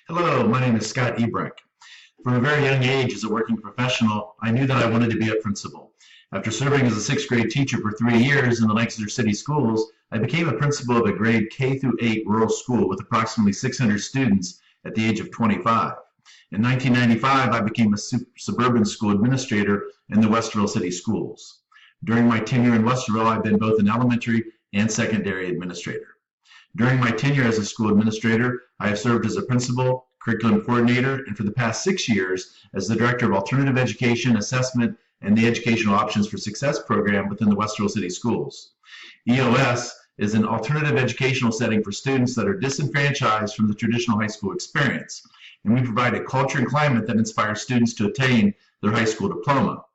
Hello, my name is Scott Ebrecht. From a very young age as a working professional, I knew that I wanted to be a principal. After serving as a sixth grade teacher for 3 years in the Lancaster City Schools, I became a principal of a grade K through 8 rural school with approximately 600 students at the age of 25. In 1995, I became a suburban school administrator in the Westerville City Schools. During my tenure in Westerville, I've been both an elementary and secondary administrator. During my tenure as a school administrator, I have served as a principal, curriculum coordinator, and for the past 6 years as the director of alternative education, assessment, and the Educational Options for Success program within the Westerville City Schools. EOS is an alternative educational setting for students that are disenfranchised from the traditional high school experience, and we provide a culture and climate that inspires students to attain their high school diploma.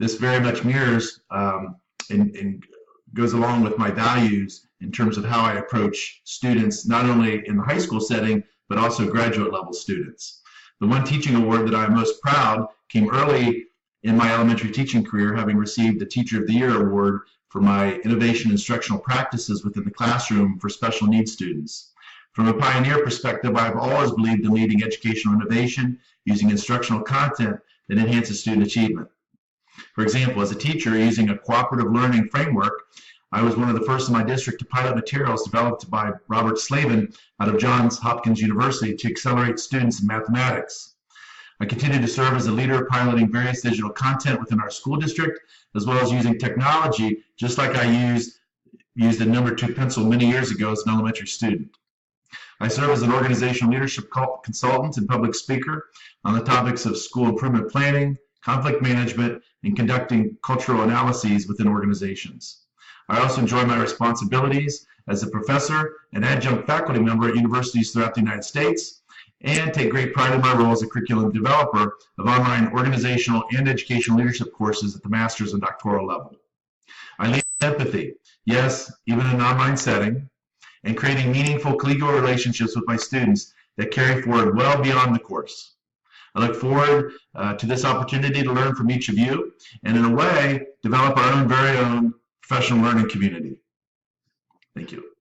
This very much mirrors and goes along with my values in terms of how I approach students, not only in the high school setting, but also graduate level students. The one teaching award that I'm most proud came early in my elementary teaching career, having received the Teacher of the Year award for my innovation instructional practices within the classroom for special needs students. From a pioneer perspective, I've always believed in leading educational innovation using instructional content that enhances student achievement. For example, as a teacher using a cooperative learning framework, I was one of the first in my district to pilot materials developed by Robert Slavin out of Johns Hopkins University to accelerate students in mathematics. I continue to serve as a leader piloting various digital content within our school district, as well as using technology, just like I used a number 2 pencil many years ago as an elementary student. I serve as an organizational leadership consultant and public speaker on the topics of school improvement planning, conflict management, and conducting cultural analyses within organizations. I also enjoy my responsibilities as a professor and adjunct faculty member at universities throughout the United States, and take great pride in my role as a curriculum developer of online organizational and educational leadership courses at the master's and doctoral level. I lead with empathy, yes, even in an online setting, and creating meaningful collegial relationships with my students that carry forward well beyond the course. I look forward to this opportunity to learn from each of you, and in a way, develop our very own professional learning community. Thank you.